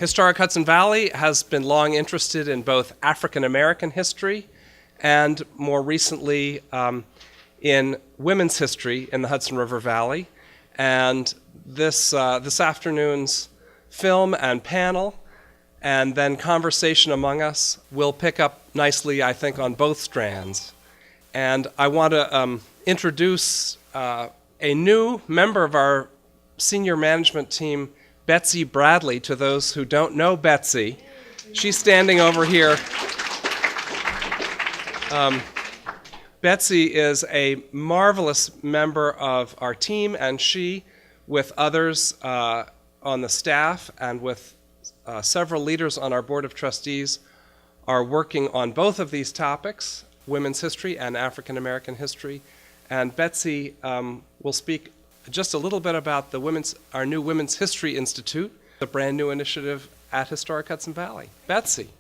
Historic Hudson Valley has been long interested in both African American history and more recently in women's history in the Hudson River Valley. And this afternoon's film and panel and then conversation among us will pick up nicely, I think, on both strands. And I want to introduce a new member of our senior management team, Betsy Bradley, to those who don't know Betsy. She's standing over here. Betsy is a marvelous member of our team, and she, with others on the staff and with several leaders on our Board of Trustees, are working on both of these topics, women's history and African American history. And Betsy will speak just a little bit about our new Women's History Institute, the brand new initiative at Historic Hudson Valley. Betsy.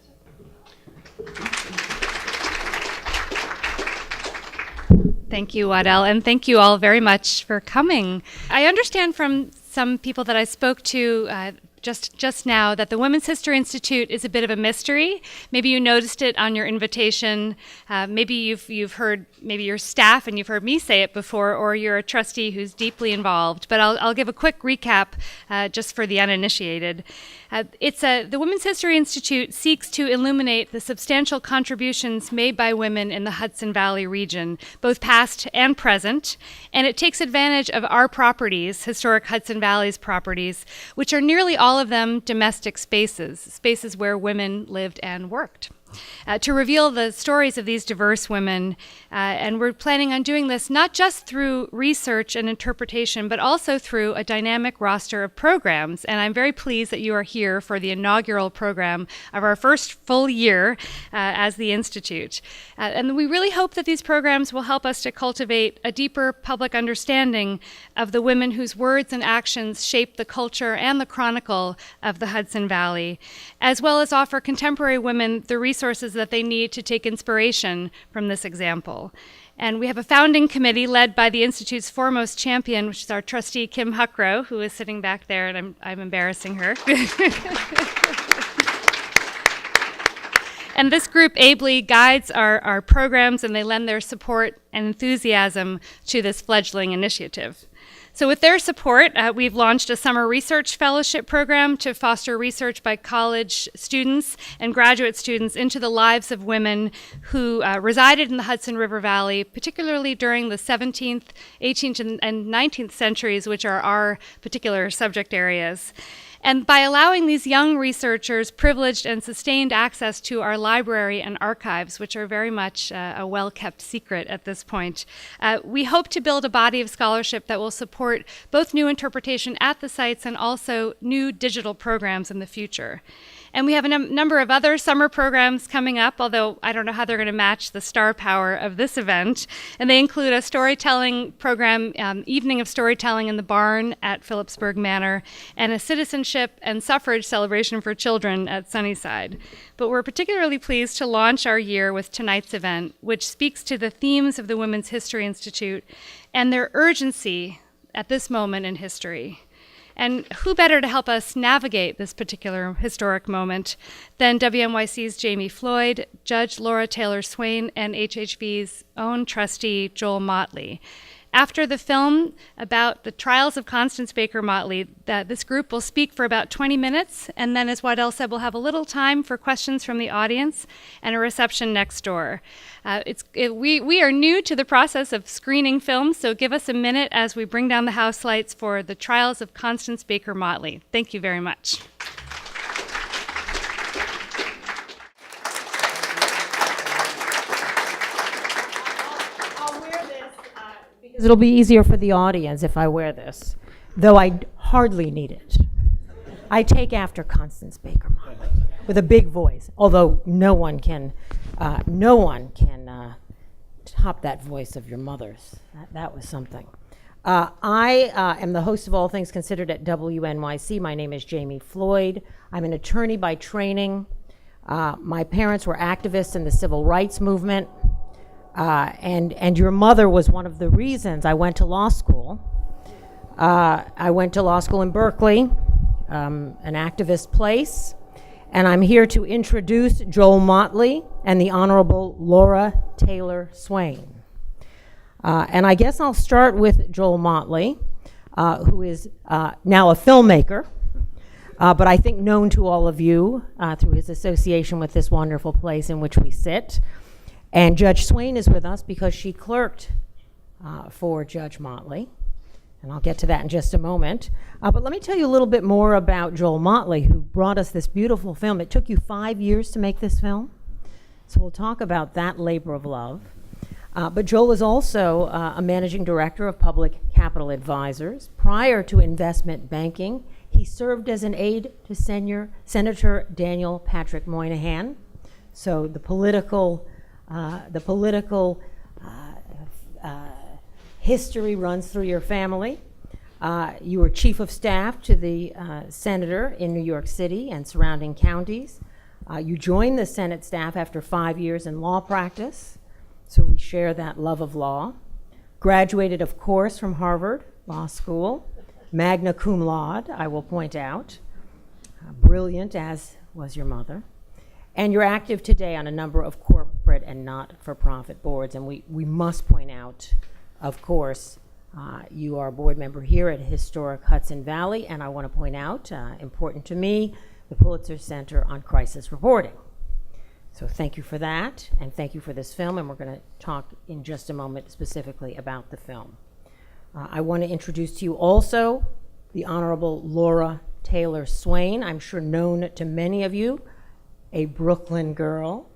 Thank you, Waddell, and thank you all very much for coming. I understand from some people that I spoke to just now that the Women's History Institute is a bit of a mystery. Maybe you noticed it on your invitation. Maybe you've heard, maybe your staff, and you've heard me say it before, or you're a trustee who's deeply involved. But I'll give a quick recap just for the uninitiated. The Women's History Institute seeks to illuminate the substantial contributions made by women in the Hudson Valley region, both past and present, and it takes advantage of our properties, Historic Hudson Valley's properties, which are nearly all of them domestic spaces where women lived and worked. To reveal the stories of these diverse women, and we're planning on doing this not just through research and interpretation, but also through a dynamic roster of programs. And I'm very pleased that you are here for the inaugural program of our first full year as the Institute. And we really hope that these programs will help us to cultivate a deeper public understanding of the women whose words and actions shape the culture and the chronicle of the Hudson Valley, as well as offer contemporary women the resources that they need to take inspiration from this example. And we have a founding committee led by the Institute's foremost champion, which is our trustee, Kim Huckrow, who is sitting back there, and I'm embarrassing her. And this group ably guides our programs, and they lend their support and enthusiasm to this fledgling initiative. So with their support, we've launched a summer research fellowship program to foster research by college students and graduate students into the lives of women who resided in the Hudson River Valley, particularly during the 17th, 18th, and 19th centuries, which are our particular subject areas. And by allowing these young researchers privileged and sustained access to our library and archives, which are very much a well-kept secret at this point, we hope to build a body of scholarship that will support both new interpretation at the sites and also new digital programs in the future. And we have a number of other summer programs coming up, although I don't know how they're going to match the star power of this event. And they include a storytelling program, Evening of Storytelling in the Barn at Phillipsburg Manor, and a citizenship and suffrage celebration for children at Sunnyside. But we're particularly pleased to launch our year with tonight's event, which speaks to the themes of the Women's History Institute and their urgency at this moment in history. And who better to help us navigate this particular historic moment than WNYC's Jami Floyd, Judge Laura Swain, and HHV's own trustee, Joel Motley. After the film about the trials of Constance Baker Motley, this group will speak for about 20 minutes, and then, as Waddell said, we'll have a little time for questions from the audience and a reception next door. We are new to the process of screening films, so give us a minute as we bring down the house lights for the trials of Constance Baker Motley. Thank you very much. It'll be easier for the audience if I wear this, though I hardly need it. I take after Constance Baker Motley with a big voice, although no one can top that voice of your mother's. That was something. I am the host of All Things Considered at WNYC. My name is Jami Floyd. I'm an attorney by training. My parents were activists in the civil rights movement. And your mother was one of the reasons I went to law school. I went to law school in Berkeley. an activist place. And I'm here to introduce Joel Motley and the Honorable Laura Taylor Swain. And I guess I'll start with Joel Motley, who is now a filmmaker, but I think known to all of you through his association with this wonderful place in which we sit. And Judge Swain is with us because she clerked for Judge Motley. And I'll get to that in just a moment. But let me tell you a little bit more about Joel Motley, who brought us this beautiful film. It took you 5 years to make this film. So we'll talk about that labor of love. But Joel is also a managing director of Public Capital Advisors. Prior to investment banking, he served as an aide to Senator Daniel Patrick Moynihan. So the political history runs through your family. You were chief of staff to the senator in New York City and surrounding counties. You joined the Senate staff after 5 years in law practice, so we share that love of law. Graduated, of course, from Harvard Law School, magna cum laude, I will point out. Brilliant, as was your mother. And you're active today on a number of corporate and not-for-profit boards, and we must point out, of course, you are a board member here at Historic Hudson Valley, and I want to point out, important to me, the Pulitzer Center on Crisis Reporting. So thank you for that, and thank you for this film, and we're going to talk in just a moment specifically about the film. I want to introduce to you also the Honorable Laura Taylor Swain, I'm sure known to many of you, a Brooklyn girl.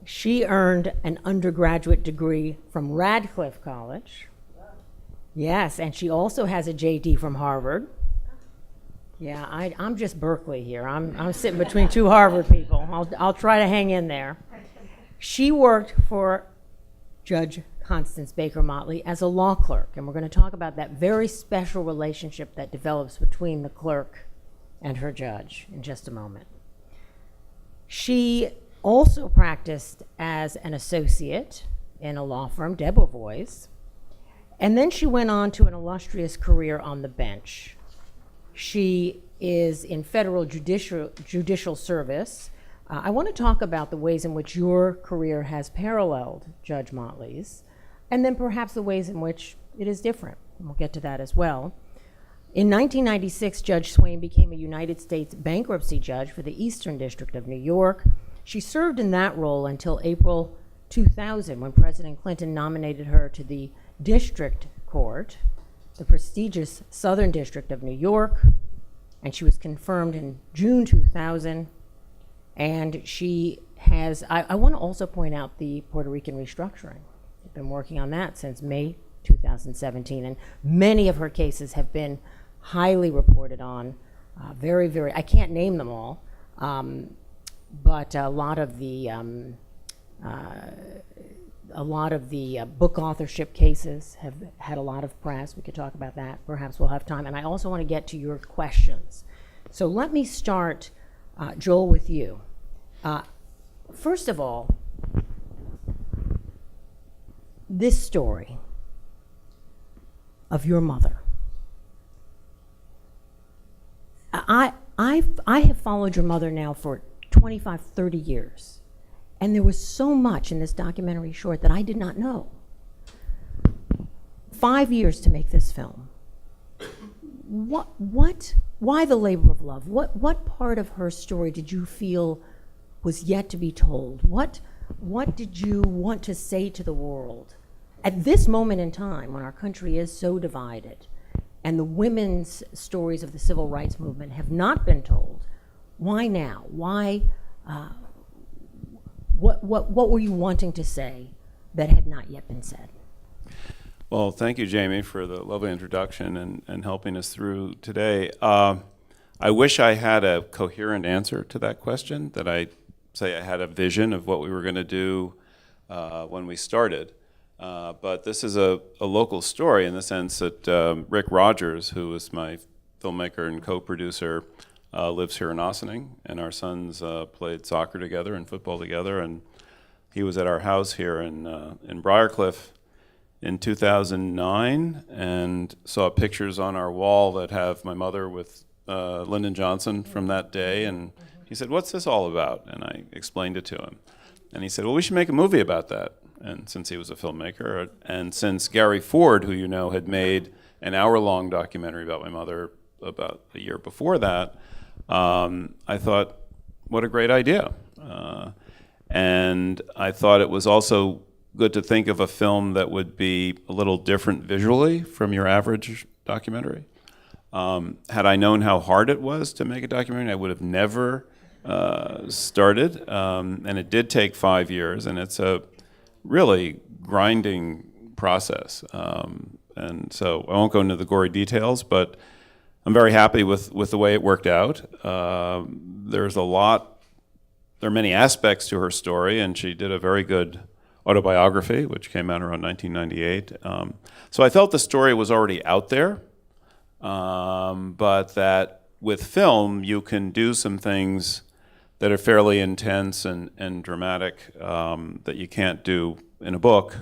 She earned an undergraduate degree from Radcliffe College. Yes, and she also has a JD from Harvard. Yeah, I'm just Berkeley here. I'm sitting between two Harvard people. I'll try to hang in there. She worked for Judge Constance Baker Motley as a law clerk, and we're going to talk about that very special relationship that develops between the clerk and her judge in just a moment. She also practiced as an associate in a law firm, Debevoise, and then she went on to an illustrious career on the bench. She is in federal judicial service. I want to talk about the ways in which your career has paralleled Judge Motley's, and then perhaps the ways in which it is different. And we'll get to that as well. In 1996, Judge Swain became a United States bankruptcy judge for the Eastern District of New York. She served in that role until April 2000, when President Clinton nominated her to the District Court, the prestigious Southern District of New York, and she was confirmed in June 2000. And she has, I want to also point out the Puerto Rican restructuring. I've been working on that since May 2017, and many of her cases have been highly reported on, very, very, I can't name them all, but a lot of the book authorship cases have had a lot of press. We could talk about that. Perhaps we'll have time. And I also want to get to your questions. So let me start, Joel, with you. First of all, this story of your mother. I have followed your mother now for 25, 30 years. And there was so much in this documentary short that I did not know. 5 years to make this film. Why the labor of love? What part of her story did you feel was yet to be told? What did you want to say to the world at this moment in time when our country is so divided and the women's stories of the civil rights movement have not been told? Why now? Why? What were you wanting to say that had not yet been said? Well, thank you, Jami, for the lovely introduction and helping us through today. I wish I had a coherent answer to that question, that I say I had a vision of what we were going to do when we started. But this is a local story in the sense that Rick Rogers, who is my filmmaker and co-producer, lives here in Ossining, and our sons played soccer together and football together, and he was at our house here in Briarcliff in 2009 and saw pictures on our wall that have my mother with Lyndon Johnson from that day. And he said, "What's this all about?" And I explained it to him. And he said, "Well, we should make a movie about that." And since he was a filmmaker, and since Gary Ford, who you know, had made an hour-long documentary about my mother about a year before that, I thought, what a great idea. And I thought it was also good to think of a film that would be a little different visually from your average documentary. Had I known how hard it was to make a documentary, I would have never started. And it did take 5 years, and it's a really grinding process. And so I won't go into the gory details, but I'm very happy with the way it worked out. There are many aspects to her story, and she did a very good autobiography, which came out around 1998. So I felt the story was already out there, but that with film, you can do some things that are fairly intense and dramatic that you can't do in a book.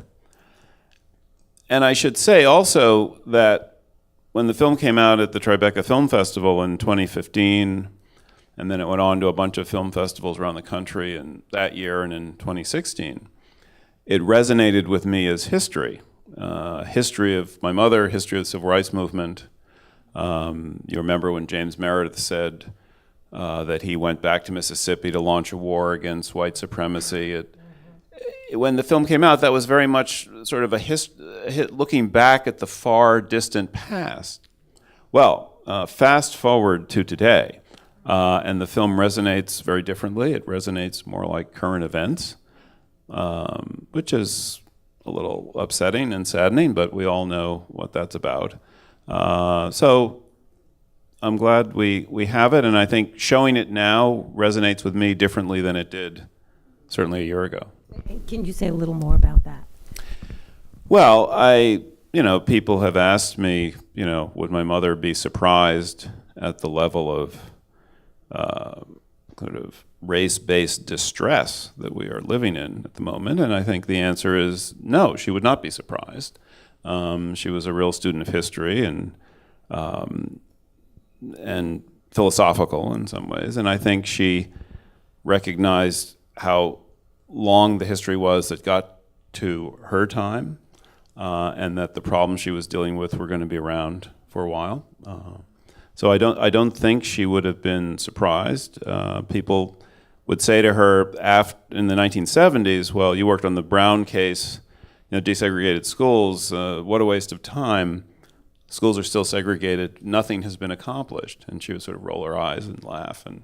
And I should say also that when the film came out at the Tribeca Film Festival in 2015, and then it went on to a bunch of film festivals around the country in that year and in 2016, it resonated with me as history. History of my mother, history of the Civil Rights Movement. You remember when James Meredith said that he went back to Mississippi to launch a war against white supremacy. When the film came out, that was very much sort of looking back at the far distant past. Well, fast forward to today, and the film resonates very differently. It resonates more like current events, which is a little upsetting and saddening, but we all know what that's about. So I'm glad we have it, and I think showing it now resonates with me differently than it did certainly a year ago. Can you say a little more about that? Well, people have asked me, would my mother be surprised at the level of kind of race-based distress that we are living in at the moment? And I think the answer is no, she would not be surprised. She was a real student of history and philosophical in some ways, and I think she recognized how long the history was that got to her time, and that the problems she was dealing with were going to be around for a while. So I don't think she would have been surprised. People would say to her in the 1970s, "Well, you worked on the Brown case, desegregated schools. What a waste of time. Schools are still segregated. Nothing has been accomplished." And she would sort of roll her eyes and laugh, and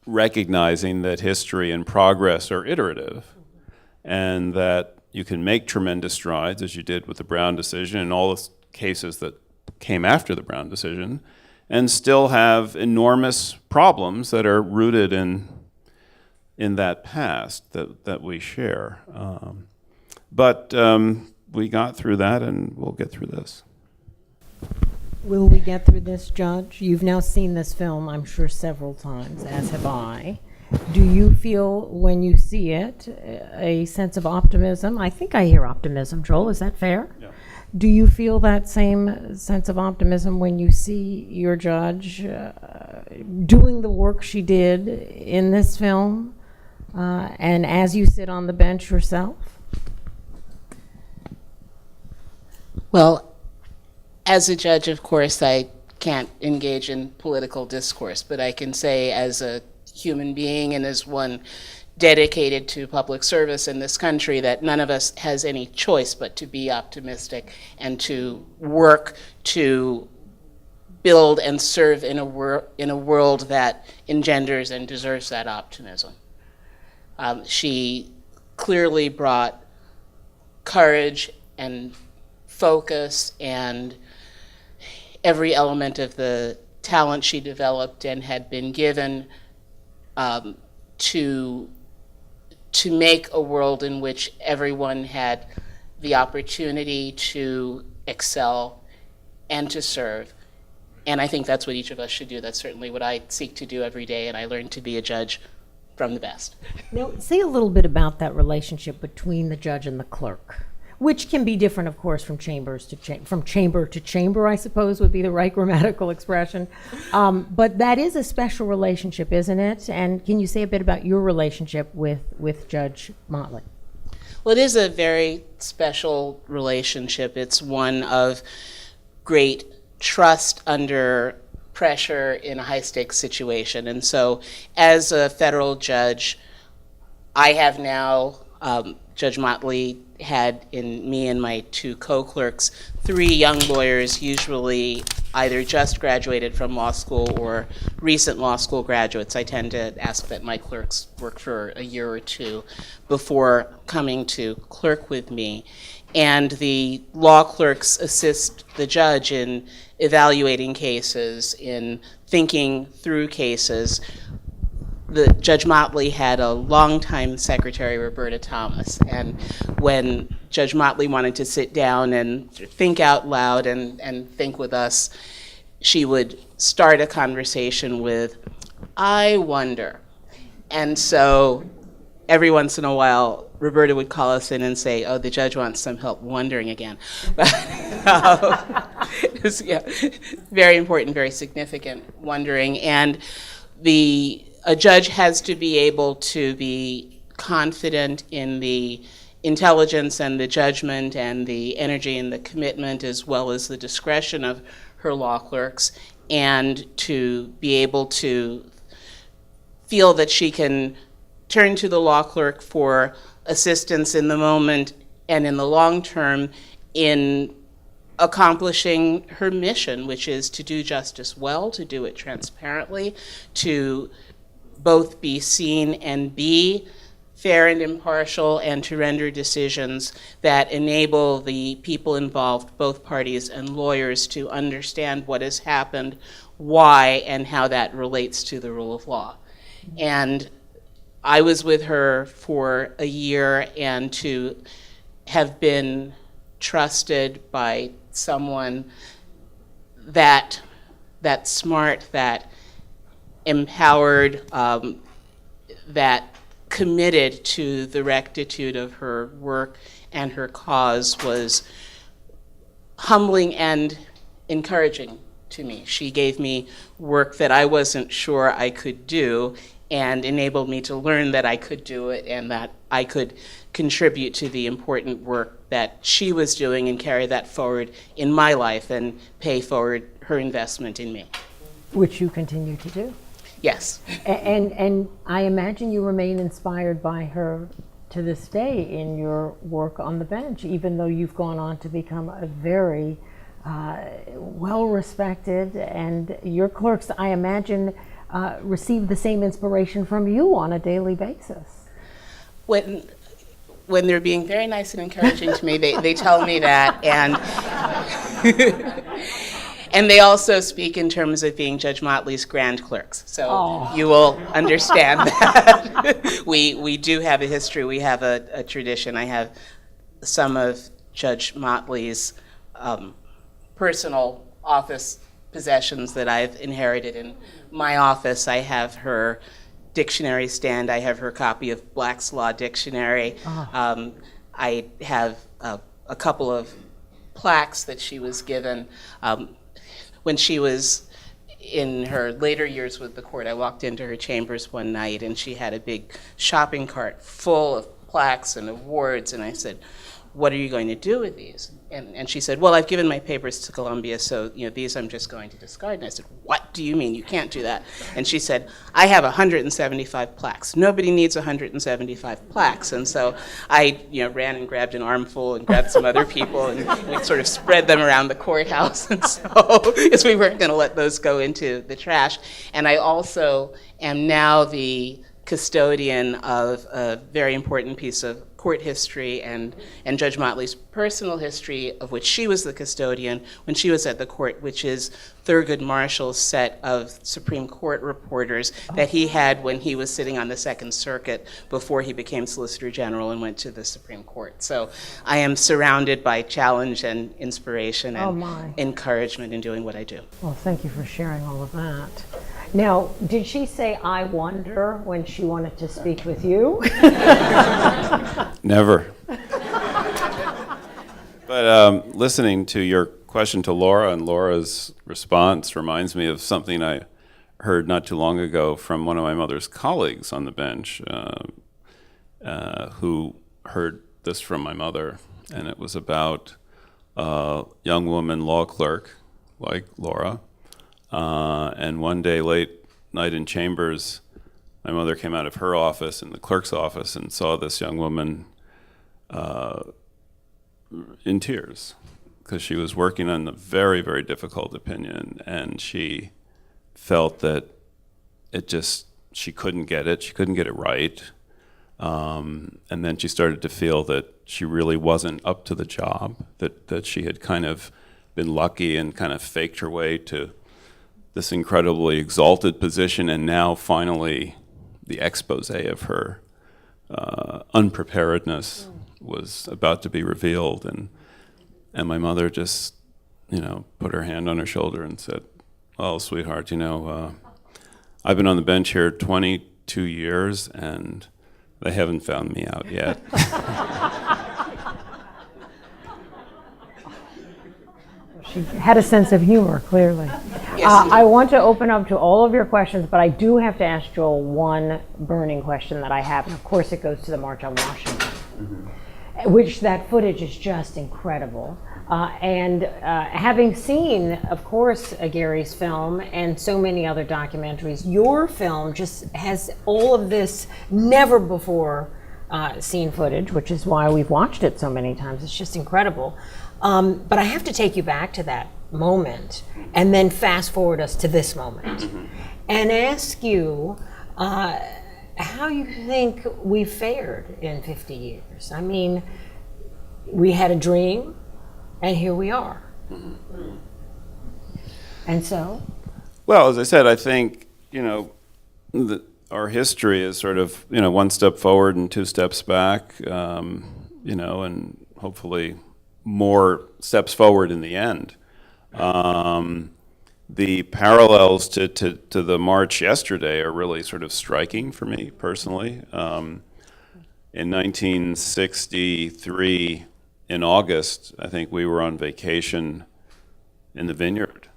recognizing that history and progress are iterative, and that you can make tremendous strides, as you did with the Brown decision and all the cases that came after the Brown decision, and still have enormous problems that are rooted in that past that we share. But we got through that, and we'll get through this. Will we get through this, Judge? You've now seen this film, I'm sure, several times, as have I. Do you feel, when you see it, a sense of optimism? I think I hear optimism, Joel. Is that fair? Yeah. Do you feel that same sense of optimism when you see your judge doing the work she did in this film, and as you sit on the bench yourself? Well, as a judge, of course, I can't engage in political discourse, but I can say as a human being and as one dedicated to public service in this country that none of us has any choice but to be optimistic and to work to build and serve in a world that engenders and deserves that optimism. She clearly brought courage and focus and every element of the talent she developed and had been given to make a world in which everyone had the opportunity to excel and to serve. And I think that's what each of us should do. That's certainly what I seek to do every day, and I learn to be a judge from the best. Now, say a little bit about that relationship between the judge and the clerk. which can be different, of course, from chamber to chamber, I suppose would be the right grammatical expression. But that is a special relationship, isn't it? And can you say a bit about your relationship with Judge Motley? Well, it is a very special relationship. It's one of great trust under pressure in a high-stakes situation. And so as a federal judge, I have now, Judge Motley had in me and my two co-clerks, 3 young lawyers, usually either just graduated from law school or recent law school graduates. I tend to ask that my clerks work for a year or 2 before coming to clerk with me. And the law clerks assist the judge in evaluating cases, in thinking through cases. The Judge Motley had a longtime secretary, Roberta Thomas, and when Judge Motley wanted to sit down and think out loud and think with us, she would start a conversation with, "I wonder." And so every once in a while, Roberta would call us in and say, "Oh, the judge wants some help wondering again." But, it was, very important, very significant wondering. And a judge has to be able to be confident in the intelligence and the judgment and the energy and the commitment, as well as the discretion of her law clerks, and to be able to feel that she can turn to the law clerk for assistance in the moment and in the long term in accomplishing her mission, which is to do justice well, to do it transparently, to both be seen and be fair and impartial, and to render decisions that enable the people involved, both parties and lawyers, to understand what has happened, why, and how that relates to the rule of law. And I was with her for a year, and to have been trusted by someone that smart, that empowered, that committed to the rectitude of her work and her cause was humbling and encouraging to me. She gave me work that I wasn't sure I could do, and enabled me to learn that I could do it and that I could contribute to the important work that she was doing and carry that forward in my life and pay forward her investment in me. Which you continue to do. Yes. And I imagine you remain inspired by her to this day in your work on the bench, even though you've gone on to become a very well-respected, and your clerks, I imagine, receive the same inspiration from you on a daily basis. When they're being very nice and encouraging to me, they tell me that, and they also speak in terms of being Judge Motley's grand clerks. So you will understand that. We do have a history. We have a tradition. I have some of Judge Motley's personal office possessions that I've inherited in my office. I have her dictionary stand. I have her copy of Black's Law Dictionary. I have a couple of plaques that she was given. When she was in her later years with the court, I walked into her chambers one night, and she had a big shopping cart full of plaques and awards, and I said, "What are you going to do with these?" And she said, "Well, I've given my papers to Columbia, so these I'm just going to discard." And I said, "What do you mean? You can't do that." And she said, "I have 175 plaques. Nobody needs 175 plaques." And so I ran and grabbed an armful and grabbed some other people, and we sort of spread them around the courthouse. And so, because we weren't going to let those go into the trash. And I also am now the custodian of a very important piece of court history and Judge Motley's personal history, of which she was the custodian when she was at the court, which is Thurgood Marshall's set of Supreme Court reporters that he had when he was sitting on the Second Circuit before he became Solicitor General and went to the Supreme Court. So I am surrounded by challenge and inspiration and encouragement in doing what I do. Well, thank you for sharing all of that. Now, did she say, "I wonder," when she wanted to speak with you? Never. But listening to your question to Laura and Laura's response reminds me of something I heard not too long ago from one of my mother's colleagues on the bench who heard this from my mother, and it was about a young woman law clerk like Laura, and one day late night in chambers, my mother came out of her office in the clerk's office and saw this young woman in tears because she was working on a very, very difficult opinion, and she felt that she couldn't get it right. And then she started to feel that she really wasn't up to the job, that she had kind of been lucky and kind of faked her way to this incredibly exalted position, and now finally the expose of her unpreparedness was about to be revealed, and my mother just, put her hand on her shoulder and said, "Oh, sweetheart, I've been on the bench here 22 years, and they haven't found me out yet." She had a sense of humor, clearly. Yes. I want to open up to all of your questions, but I do have to ask Joel one burning question that I have, and of course it goes to the March on Washington, which that footage is just incredible. And having seen, of course, Gary's film and so many other documentaries, your film just has all of this never before seen footage, which is why we've watched it so many times. It's just incredible. But I have to take you back to that moment and then fast forward us to this moment and ask you how you think we fared in 50 years. I mean, we had a dream, and here we are. And so? Well, as I said, I think, our history is sort of, one step forward and two steps back, and hopefully more steps forward in the end. The parallels to the march yesterday are really sort of striking for me personally. In 1963, in August, I think we were on vacation in the vineyard,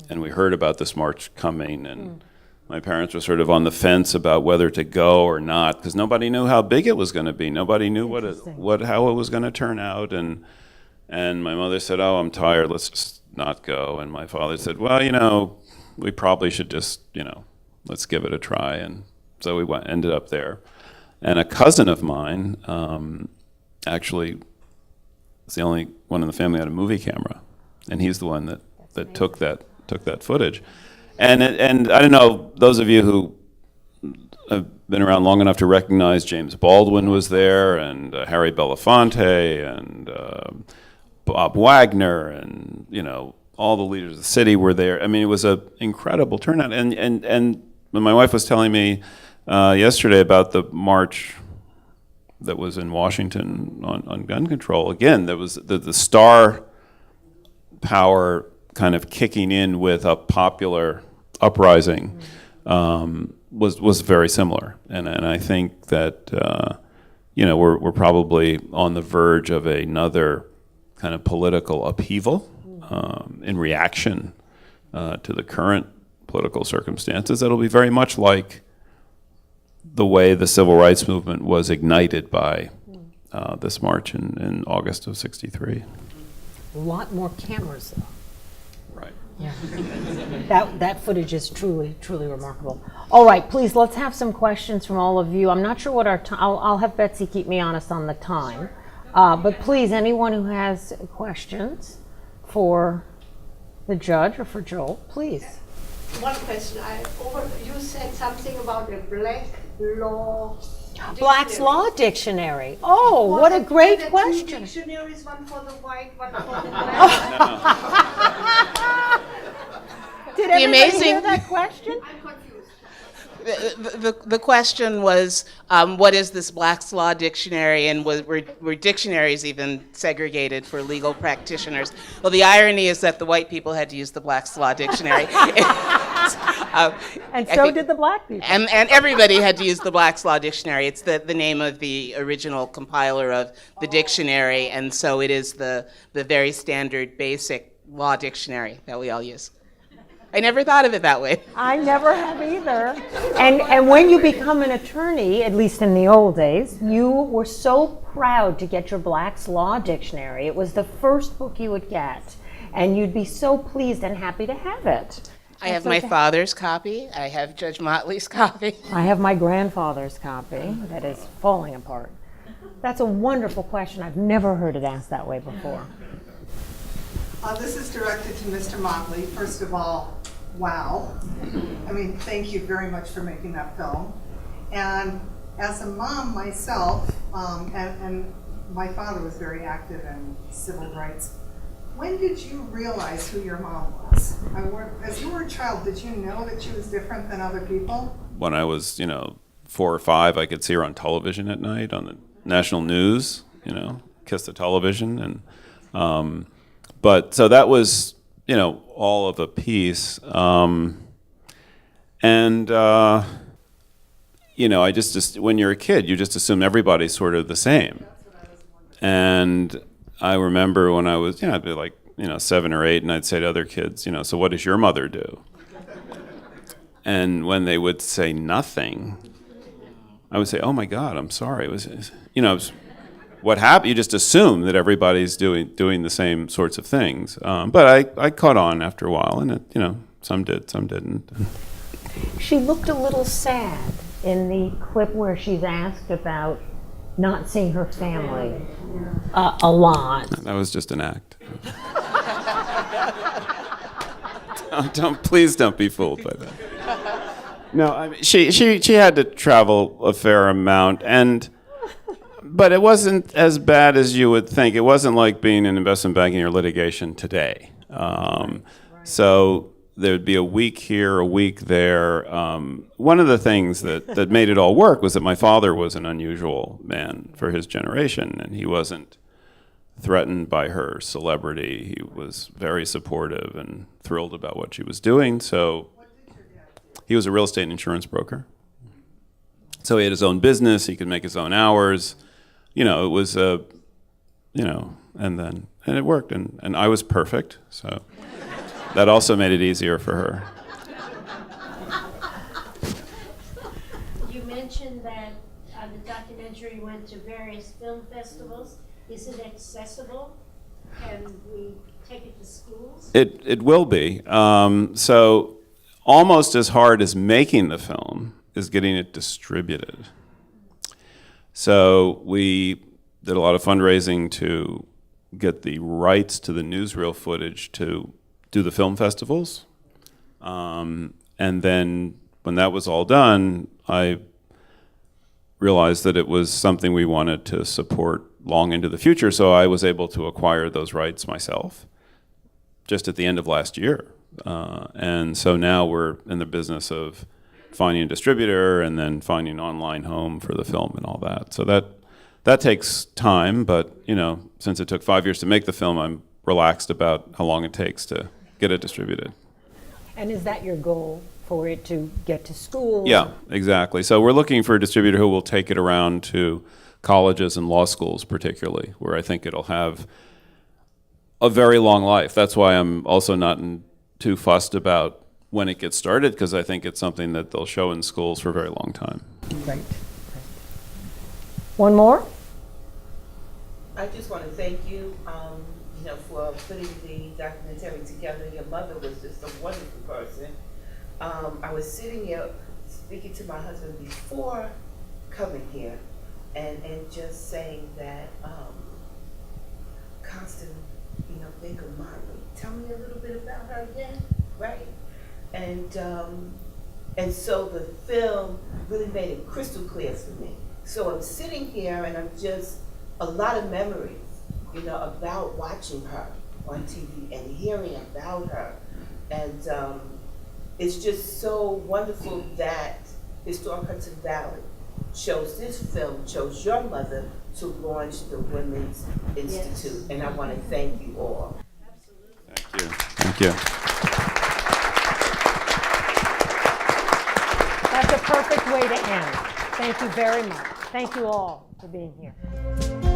and we heard about this march coming, and my parents were sort of on the fence about whether to go or not, because nobody knew how big it was going to be. Nobody knew how it was going to turn out, and my mother said, "Oh, I'm tired, let's just not go." And my father said, "Well, we probably should just, let's give it a try." And so we ended up there. And a cousin of mine actually was the only one in the family that had a movie camera, and he's the one that took that footage. And I don't know, those of you who have been around long enough to recognize James Baldwin was there, and Harry Belafonte, and Bob Wagner, and all the leaders of the city were there. I mean, it was an incredible turnout. And my wife was telling me yesterday about the march that was in Washington on gun control. Again, there was the star power kind of kicking in with a popular uprising was very similar. And I think that we're probably on the verge of another kind of political upheaval in reaction to the current political circumstances. That'll be very much like the way the civil rights movement was ignited by this march in August of '63. A lot more cameras, though. Right. Yeah. That footage is truly, truly remarkable. All right, please, let's have some questions from all of you. I'm not sure what our time, I'll have Betsy keep me honest on the time. But please, anyone who has questions for the judge or for Joel, please. One question. You said something about a Black's Law Dictionary. Oh, what a great question. Two dictionaries, one for the white, one for the black. Did everybody hear that question? I'm confused. The question was, what is this Black's Law Dictionary, and were dictionaries even segregated for legal practitioners? Well, the irony is that the white people had to use the Black's Law Dictionary. And so did the black people. And everybody had to use the Black's Law Dictionary. It's the name of the original compiler of the dictionary, and so it is the very standard basic law dictionary that we all use. I never thought of it that way. I never have either. And when you become an attorney, at least in the old days, you were so proud to get your Black's Law Dictionary. It was the first book you would get, and you'd be so pleased and happy to have it. I have my father's copy. I have Judge Motley's copy. I have my grandfather's copy that is falling apart. That's a wonderful question. I've never heard it asked that way before. This is directed to Mr. Motley. First of all, wow. I mean, thank you very much for making that film. And as a mom myself, and my father was very active in civil rights, when did you realize who your mom was? As you were a child, did you know that she was different than other people? When I was, 4 or 5, I could see her on television at night on the national news, kiss the television. And but so that was, all of a piece. I just when you're a kid, you just assume everybody's sort of the same. And I remember when I was, I'd be like, 7 or 8, and I'd say to other kids, so what does your mother do? And when they would say nothing, I would say, oh my God, I'm sorry. It was, what happened? You just assume that everybody's doing the same sorts of things. But I caught on after a while, and some did, some didn't. She looked a little sad in the clip where she's asked about not seeing her family a lot. That was just an act. Please don't be fooled by that. No, I mean, she had to travel a fair amount, but it wasn't as bad as you would think. It wasn't like being in investment banking or litigation today. So there'd be a week here, a week there. One of the things that made it all work was that my father was an unusual man for his generation, and he wasn't threatened by her celebrity. He was very supportive and thrilled about what she was doing. So he was a real estate and insurance broker. So he had his own business. He could make his own hours. It was and it worked. And I was perfect. So that also made it easier for her. You mentioned that the documentary went to various film festivals. Is it accessible? Can we take it to schools? It will be. So almost as hard as making the film is getting it distributed. So we did a lot of fundraising to get the rights to the newsreel footage to do the film festivals. And then when that was all done, I realized that it was something we wanted to support long into the future, so I was able to acquire those rights myself just at the end of last year. And so now we're in the business of finding a distributor and then finding an online home for the film and all that. So that takes time, but since it took 5 years to make the film, I'm relaxed about how long it takes to get it distributed. And is that your goal, for it to get to school? Yeah, exactly. So we're looking for a distributor who will take it around to colleges and law schools particularly, where I think it'll have a very long life. That's why I'm also not too fussed about when it gets started, because I think it's something that they'll show in schools for a very long time. Right. One more? I just want to thank you, for putting the documentary together. Your mother was just a wonderful person. I was sitting here speaking to my husband before coming here, and just saying that Constance, Baker Motley. Tell me a little bit about her again, right? And so the film really made it crystal clear for me. So I'm sitting here, and I'm just a lot of memories, about watching her on TV and hearing about her, and it's just so wonderful that Historic Hudson Valley chose this film, chose your mother to launch the Women's Institute. And I want to thank you all. Thank you. Thank you. That's a perfect way to end. Thank you very much. Thank you all for being here.